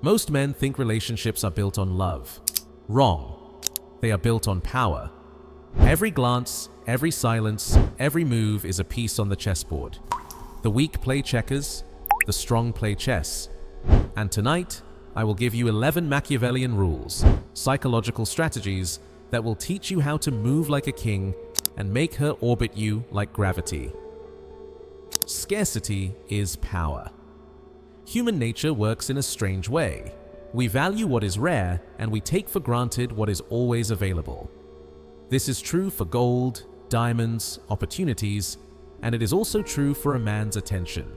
Most men think relationships are built on love. Wrong. They are built on power. Every glance, every silence, every move is a piece on the chessboard. The weak play checkers, the strong play chess. And tonight, I will give you 11 Machiavellian rules, psychological strategies that will teach you how to move like a king and make her orbit you like gravity. Scarcity is power. Human nature works in a strange way. We value what is rare and we take for granted what is always available. This is true for gold, diamonds, opportunities, and it is also true for a man's attention.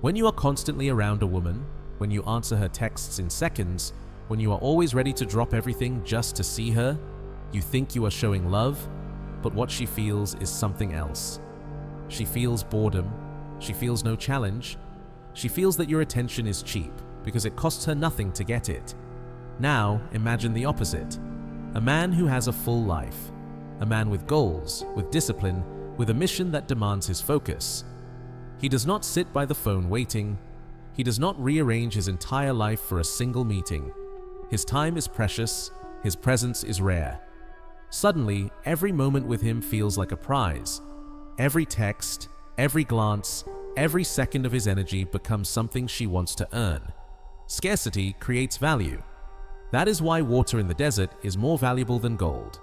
When you are constantly around a woman, when you answer her texts in seconds, when you are always ready to drop everything just to see her, you think you are showing love, but what she feels is something else. She feels boredom. She feels no challenge. She feels that your attention is cheap because it costs her nothing to get it. Now, imagine the opposite. A man who has a full life. A man with goals, with discipline, with a mission that demands his focus. He does not sit by the phone waiting. He does not rearrange his entire life for a single meeting. His time is precious. His presence is rare. Suddenly, every moment with him feels like a prize. Every text, every glance, every second of his energy becomes something she wants to earn. Scarcity creates value. That is why water in the desert is more valuable than gold.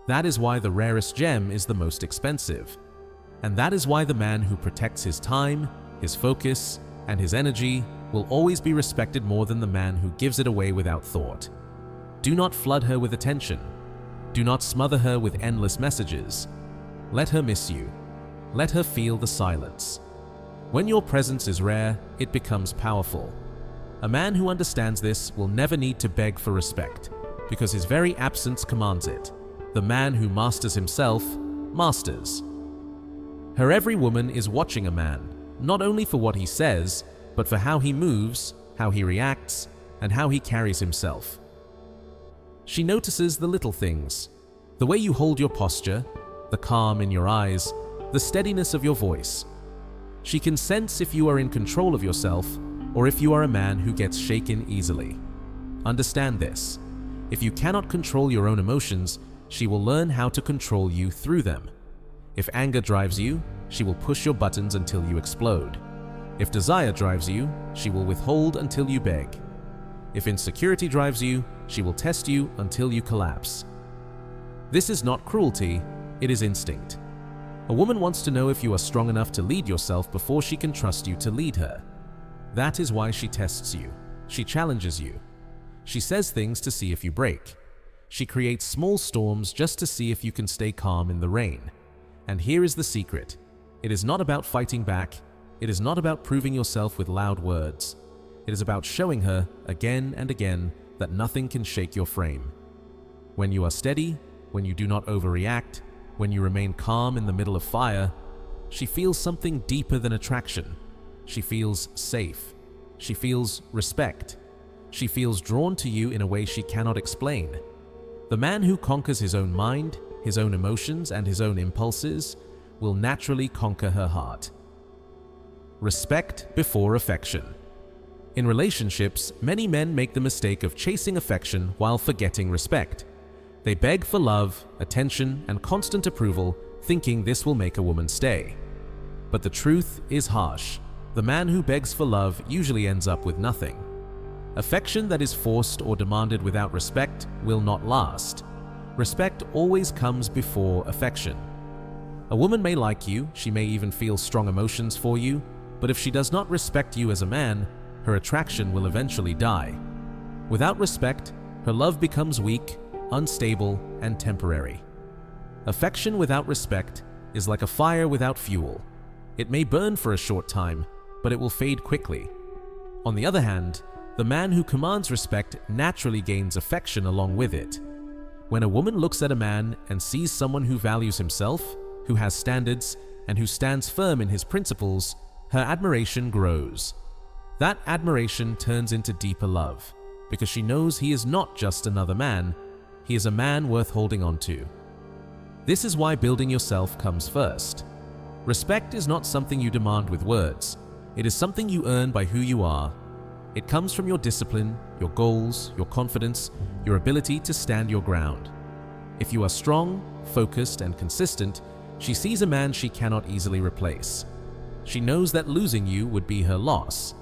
That is why the rarest gem is the most expensive. And that is why the man who protects his time, his focus, and his energy will always be respected more than the man who gives it away without thought. Do not flood her with attention. Do not smother her with endless messages. Let her miss you. Let her feel the silence. When your presence is rare, it becomes powerful. A man who understands this will never need to beg for respect, because his very absence commands it. The man who masters himself, masters. Her every woman is watching a man, not only for what he says, but for how he moves, how he reacts, and how he carries himself. She notices the little things, the way you hold your posture, the calm in your eyes, the steadiness of your voice. She can sense if you are in control of yourself or if you are a man who gets shaken easily. Understand this. If you cannot control your own emotions, she will learn how to control you through them. If anger drives you, she will push your buttons until you explode. If desire drives you, she will withhold until you beg. If insecurity drives you, she will test you until you collapse. This is not cruelty, it is instinct. A woman wants to know if you are strong enough to lead yourself before she can trust you to lead her. That is why she tests you. She challenges you. She says things to see if you break. She creates small storms just to see if you can stay calm in the rain. And here is the secret. It is not about fighting back. It is not about proving yourself with loud words. It is about showing her again and again that nothing can shake your frame. When you are steady, when you do not overreact, when you remain calm in the middle of fire, she feels something deeper than attraction. She feels safe. She feels respect. She feels drawn to you in a way she cannot explain. The man who conquers his own mind, his own emotions, and his own impulses will naturally conquer her heart. Respect before affection. In relationships, many men make the mistake of chasing affection while forgetting respect. They beg for love, attention, and constant approval, thinking this will make a woman stay. But the truth is harsh. The man who begs for love usually ends up with nothing. Affection that is forced or demanded without respect will not last. Respect always comes before affection. A woman may like you, she may even feel strong emotions for you, but if she does not respect you as a man, her attraction will eventually die. Without respect, her love becomes weak, unstable, and temporary. Affection without respect is like a fire without fuel. It may burn for a short time, but it will fade quickly. On the other hand, the man who commands respect naturally gains affection along with it. When a woman looks at a man and sees someone who values himself, who has standards, and who stands firm in his principles, her admiration grows. That admiration turns into deeper love, because she knows he is not just another man, he is a man worth holding on to. This is why building yourself comes first. Respect is not something you demand with words. It is something you earn by who you are. It comes from your discipline, your goals, your confidence, your ability to stand your ground. If you are strong, focused, and consistent, she sees a man she cannot easily replace. She knows that losing you would be her loss.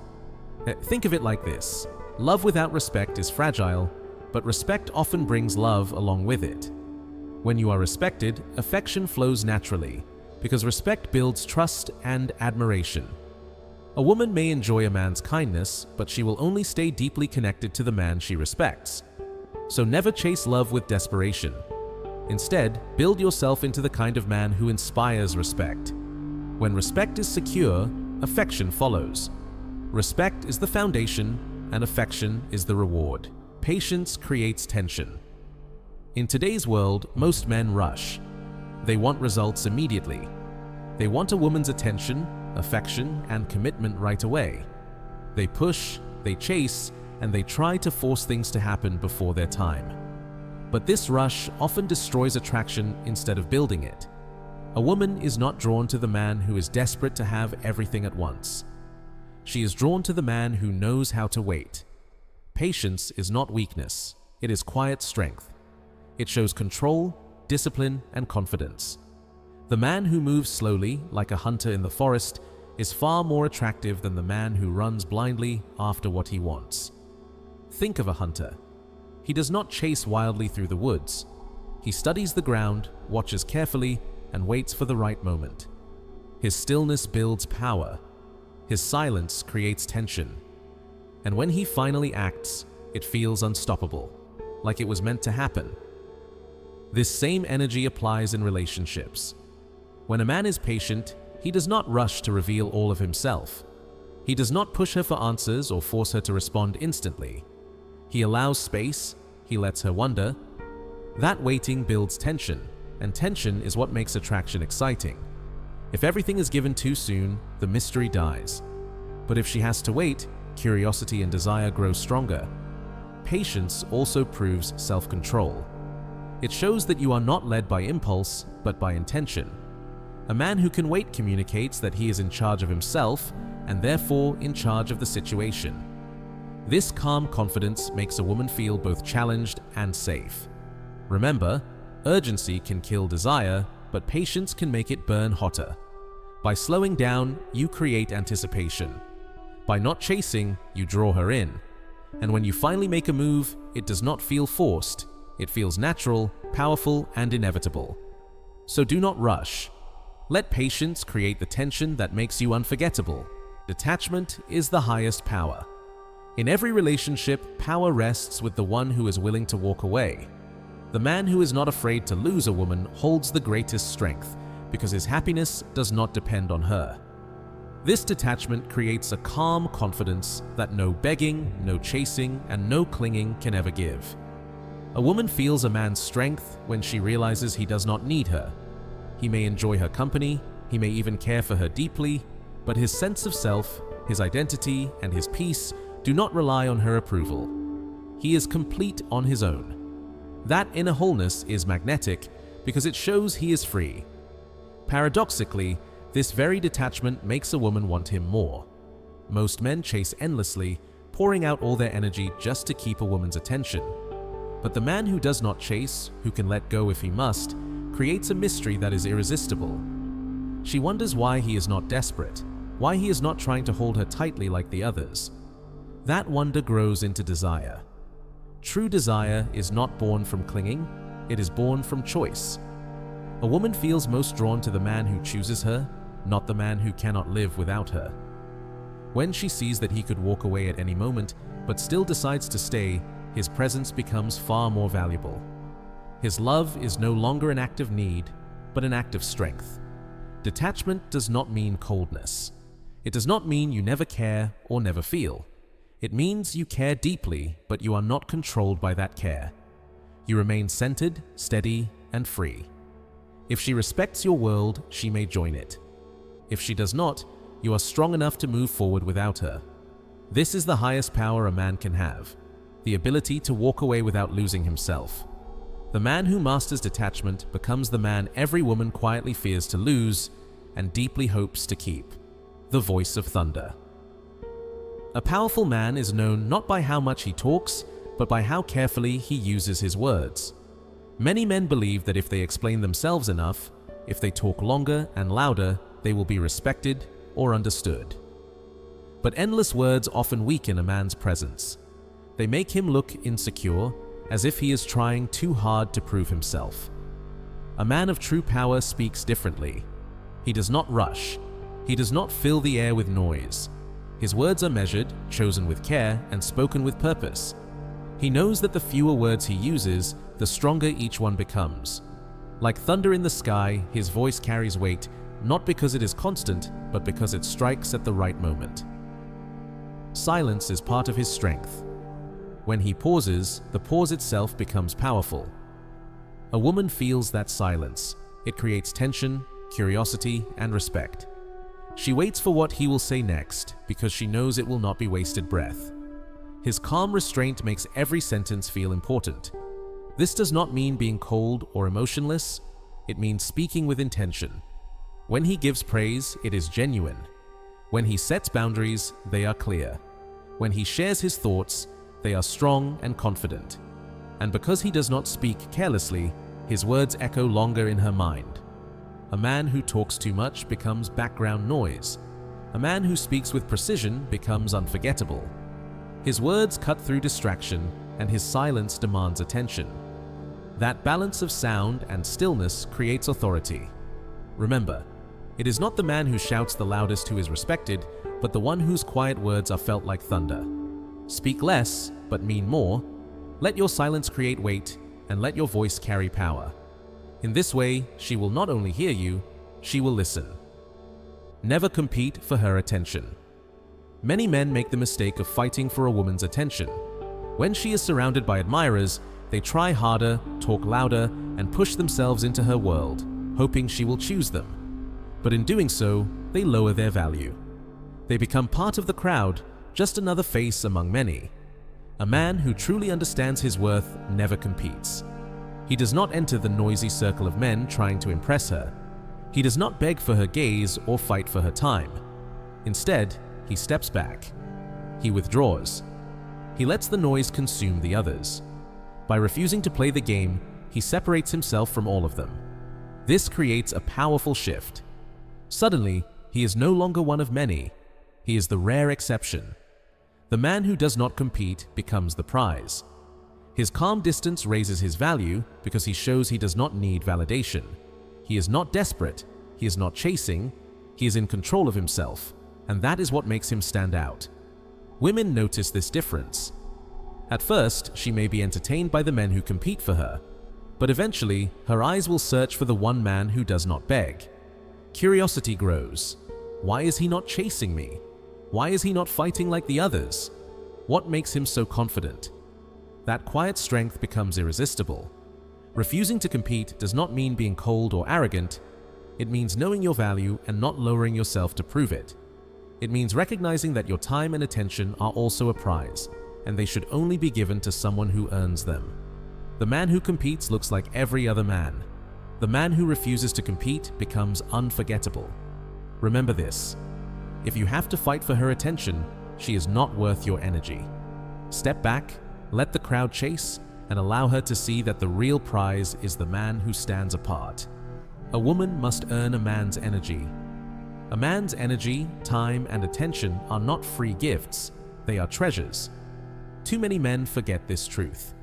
Think of it like this. Love without respect is fragile, but respect often brings love along with it. When you are respected, affection flows naturally, because respect builds trust and admiration. A woman may enjoy a man's kindness, but she will only stay deeply connected to the man she respects. So never chase love with desperation. Instead, build yourself into the kind of man who inspires respect. When respect is secure, affection follows. Respect is the foundation, and affection is the reward. Patience creates tension. In today's world, most men rush. They want results immediately. They want a woman's attention, affection, and commitment right away. They push, they chase, and they try to force things to happen before their time. But this rush often destroys attraction instead of building it. A woman is not drawn to the man who is desperate to have everything at once. She is drawn to the man who knows how to wait. Patience is not weakness, it is quiet strength. It shows control, discipline, and confidence. The man who moves slowly, like a hunter in the forest, is far more attractive than the man who runs blindly after what he wants. Think of a hunter. He does not chase wildly through the woods. He studies the ground, watches carefully, and waits for the right moment. His stillness builds power. His silence creates tension. And when he finally acts, it feels unstoppable, like it was meant to happen. This same energy applies in relationships. When a man is patient, he does not rush to reveal all of himself. He does not push her for answers or force her to respond instantly. He allows space, he lets her wonder. That waiting builds tension, and tension is what makes attraction exciting. If everything is given too soon, the mystery dies. But if she has to wait, curiosity and desire grow stronger. Patience also proves self-control. It shows that you are not led by impulse, but by intention. A man who can wait communicates that he is in charge of himself and therefore in charge of the situation. This calm confidence makes a woman feel both challenged and safe. Remember, urgency can kill desire, but patience can make it burn hotter. By slowing down, you create anticipation. By not chasing, you draw her in. And when you finally make a move, it does not feel forced. It feels natural, powerful, and inevitable. So do not rush. Let patience create the tension that makes you unforgettable. Detachment is the highest power. In every relationship, power rests with the one who is willing to walk away. The man who is not afraid to lose a woman holds the greatest strength, because his happiness does not depend on her. This detachment creates a calm confidence that no begging, no chasing, and no clinging can ever give. A woman feels a man's strength when she realizes he does not need her. He may enjoy her company, he may even care for her deeply, but his sense of self, his identity, and his peace do not rely on her approval. He is complete on his own. That inner wholeness is magnetic because it shows he is free. Paradoxically, this very detachment makes a woman want him more. Most men chase endlessly, pouring out all their energy just to keep a woman's attention. But the man who does not chase, who can let go if he must, creates a mystery that is irresistible. She wonders why he is not desperate, why he is not trying to hold her tightly like the others. That wonder grows into desire. True desire is not born from clinging, it is born from choice. A woman feels most drawn to the man who chooses her, not the man who cannot live without her. When she sees that he could walk away at any moment, but still decides to stay, his presence becomes far more valuable. His love is no longer an act of need, but an act of strength. Detachment does not mean coldness. It does not mean you never care or never feel. It means you care deeply, but you are not controlled by that care. You remain centered, steady, and free. If she respects your world, she may join it. If she does not, you are strong enough to move forward without her. This is the highest power a man can have, the ability to walk away without losing himself. The man who masters detachment becomes the man every woman quietly fears to lose and deeply hopes to keep. The voice of thunder. A powerful man is known not by how much he talks, but by how carefully he uses his words. Many men believe that if they explain themselves enough, if they talk longer and louder, they will be respected or understood. But endless words often weaken a man's presence. They make him look insecure, as if he is trying too hard to prove himself. A man of true power speaks differently. He does not rush. He does not fill the air with noise. His words are measured, chosen with care, and spoken with purpose. He knows that the fewer words he uses, the stronger each one becomes. Like thunder in the sky, his voice carries weight, not because it is constant, but because it strikes at the right moment. Silence is part of his strength. When he pauses, the pause itself becomes powerful. A woman feels that silence. It creates tension, curiosity, and respect. She waits for what he will say next because she knows it will not be wasted breath. His calm restraint makes every sentence feel important. This does not mean being cold or emotionless. It means speaking with intention. When he gives praise, it is genuine. When he sets boundaries, they are clear. When he shares his thoughts, they are strong and confident. And because he does not speak carelessly, his words echo longer in her mind. A man who talks too much becomes background noise. A man who speaks with precision becomes unforgettable. His words cut through distraction, and his silence demands attention. That balance of sound and stillness creates authority. Remember, it is not the man who shouts the loudest who is respected, but the one whose quiet words are felt like thunder. Speak less, but mean more. Let your silence create weight, and let your voice carry power. In this way, she will not only hear you, she will listen. Never compete for her attention. Many men make the mistake of fighting for a woman's attention. When she is surrounded by admirers, they try harder, talk louder, and push themselves into her world, hoping she will choose them. But in doing so, they lower their value. They become part of the crowd, just another face among many. A man who truly understands his worth never competes. He does not enter the noisy circle of men trying to impress her. He does not beg for her gaze or fight for her time. Instead, he steps back. He withdraws. He lets the noise consume the others. By refusing to play the game, he separates himself from all of them. This creates a powerful shift. Suddenly, he is no longer one of many. He is the rare exception. The man who does not compete becomes the prize. His calm distance raises his value because he shows he does not need validation. He is not desperate. He is not chasing. He is in control of himself. And that is what makes him stand out. Women notice this difference. At first, she may be entertained by the men who compete for her, but eventually, her eyes will search for the one man who does not beg. Curiosity grows. Why is he not chasing me? Why is he not fighting like the others? What makes him so confident? That quiet strength becomes irresistible. Refusing to compete does not mean being cold or arrogant. It means knowing your value and not lowering yourself to prove it. It means recognizing that your time and attention are also a prize, and they should only be given to someone who earns them. The man who competes looks like every other man. The man who refuses to compete becomes unforgettable. Remember this: if you have to fight for her attention, she is not worth your energy. Step back, let the crowd chase, and allow her to see that the real prize is the man who stands apart. A woman must earn a man's energy. A man's energy, time, and attention are not free gifts, they are treasures. Too many men forget this truth.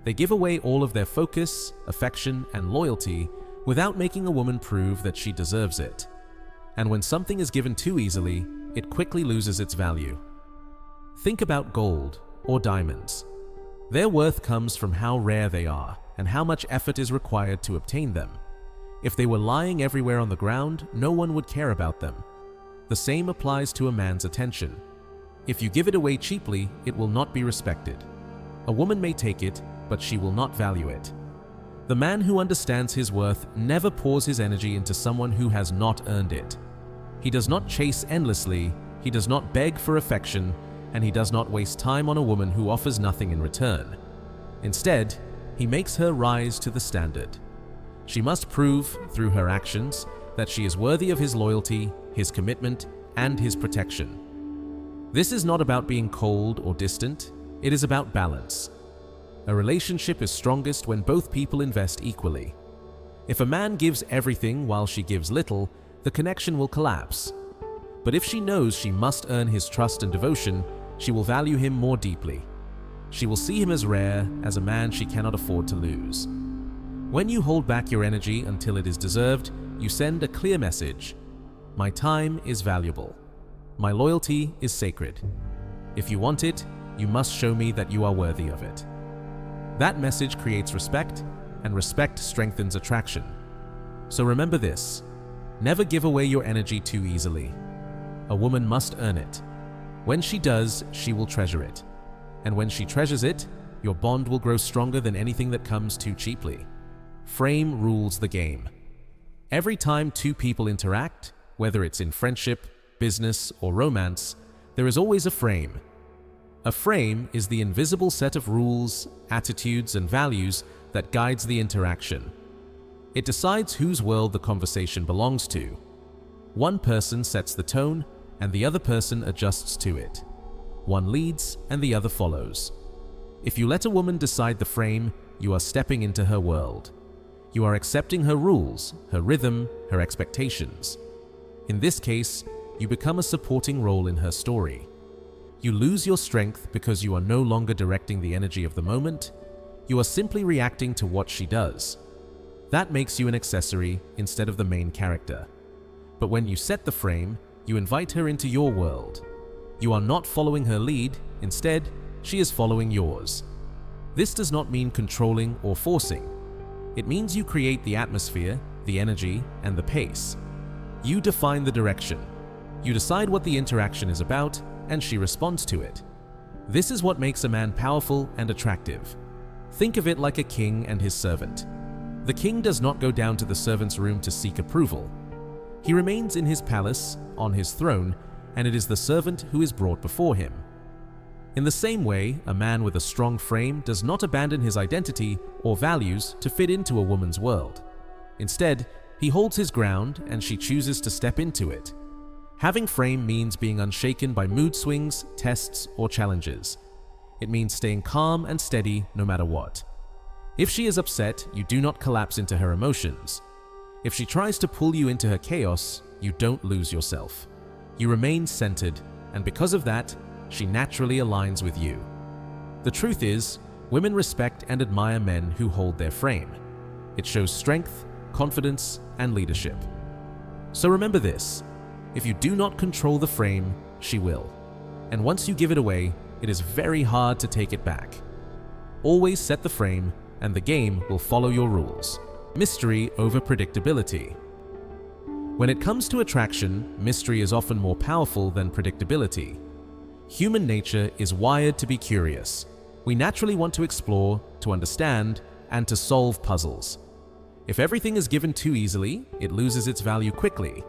They give away all of their focus, affection, and loyalty without making a woman prove that she deserves it. And when something is given too easily, it quickly loses its value. Think about gold or diamonds. Their worth comes from how rare they are and how much effort is required to obtain them. If they were lying everywhere on the ground, no one would care about them. The same applies to a man's attention. If you give it away cheaply, it will not be respected. A woman may take it, but she will not value it. The man who understands his worth never pours his energy into someone who has not earned it. He does not chase endlessly, he does not beg for affection, and he does not waste time on a woman who offers nothing in return. Instead, he makes her rise to the standard. She must prove, through her actions, that she is worthy of his loyalty, his commitment, and his protection. This is not about being cold or distant, it is about balance. A relationship is strongest when both people invest equally. If a man gives everything while she gives little, the connection will collapse. But if she knows she must earn his trust and devotion, she will value him more deeply. She will see him as rare, as a man she cannot afford to lose. When you hold back your energy until it is deserved, you send a clear message. My time is valuable. My loyalty is sacred. If you want it, you must show me that you are worthy of it. That message creates respect, and respect strengthens attraction. So remember this: never give away your energy too easily. A woman must earn it. When she does, she will treasure it. And when she treasures it, your bond will grow stronger than anything that comes too cheaply. Frame rules the game. Every time two people interact, whether it's in friendship, business, or romance, there is always a frame. A frame is the invisible set of rules, attitudes, and values that guides the interaction. It decides whose world the conversation belongs to. One person sets the tone, and the other person adjusts to it. One leads, and the other follows. If you let a woman decide the frame, you are stepping into her world. You are accepting her rules, her rhythm, her expectations. In this case, you become a supporting role in her story. You lose your strength because you are no longer directing the energy of the moment. You are simply reacting to what she does. That makes you an accessory instead of the main character. But when you set the frame, you invite her into your world. You are not following her lead, instead, she is following yours. This does not mean controlling or forcing. It means you create the atmosphere, the energy, and the pace. You define the direction. You decide what the interaction is about, and she responds to it. This is what makes a man powerful and attractive. Think of it like a king and his servant. The king does not go down to the servant's room to seek approval. He remains in his palace, on his throne, and it is the servant who is brought before him. In the same way, a man with a strong frame does not abandon his identity or values to fit into a woman's world. Instead, he holds his ground and she chooses to step into it. Having frame means being unshaken by mood swings, tests, or challenges. It means staying calm and steady no matter what. If she is upset, you do not collapse into her emotions. If she tries to pull you into her chaos, you don't lose yourself. You remain centered, and because of that, she naturally aligns with you. The truth is, women respect and admire men who hold their frame. It shows strength, confidence, and leadership. So remember this: if you do not control the frame, she will. And once you give it away, it is very hard to take it back. Always set the frame, and the game will follow your rules. Mystery over predictability. When it comes to attraction, mystery is often more powerful than predictability. Human nature is wired to be curious. We naturally want to explore, to understand, and to solve puzzles. If everything is given too easily, it loses its value quickly.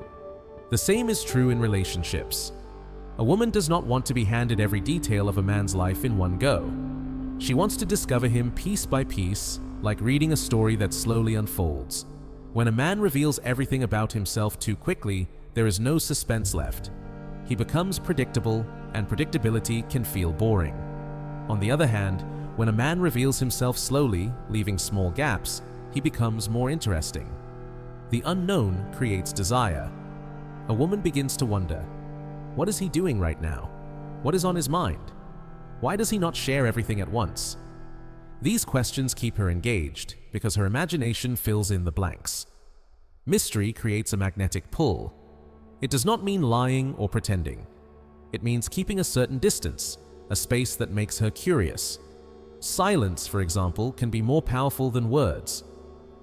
The same is true in relationships. A woman does not want to be handed every detail of a man's life in one go. She wants to discover him piece by piece, like reading a story that slowly unfolds. When a man reveals everything about himself too quickly, there is no suspense left. He becomes predictable, and predictability can feel boring. On the other hand, when a man reveals himself slowly, leaving small gaps, he becomes more interesting. The unknown creates desire. A woman begins to wonder, what is he doing right now? What is on his mind? Why does he not share everything at once? These questions keep her engaged because her imagination fills in the blanks. Mystery creates a magnetic pull. It does not mean lying or pretending. It means keeping a certain distance, a space that makes her curious. Silence, for example, can be more powerful than words.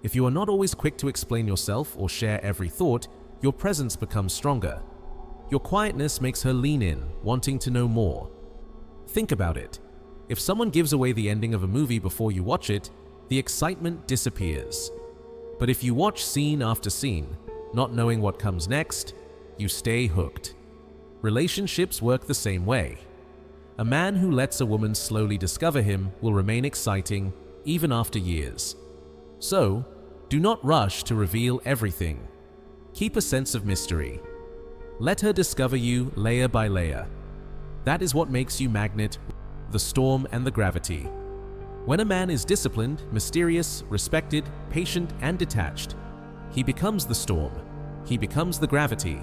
If you are not always quick to explain yourself or share every thought, your presence becomes stronger. Your quietness makes her lean in, wanting to know more. Think about it. If someone gives away the ending of a movie before you watch it, the excitement disappears. But if you watch scene after scene, not knowing what comes next, you stay hooked. Relationships work the same way. A man who lets a woman slowly discover him will remain exciting even after years. So, do not rush to reveal everything. Keep a sense of mystery. Let her discover you layer by layer. That is what makes you magnet, the storm, and the gravity. When a man is disciplined, mysterious, respected, patient, and detached, he becomes the storm. He becomes the gravity.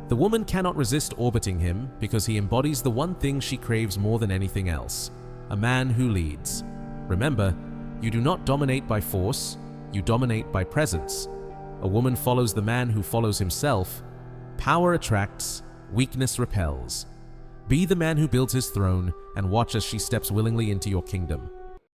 The woman cannot resist orbiting him because he embodies the one thing she craves more than anything else: a man who leads. Remember, you do not dominate by force, you dominate by presence. A woman follows the man who follows himself. Power attracts, weakness repels. Be the man who builds his throne and watch as she steps willingly into your kingdom.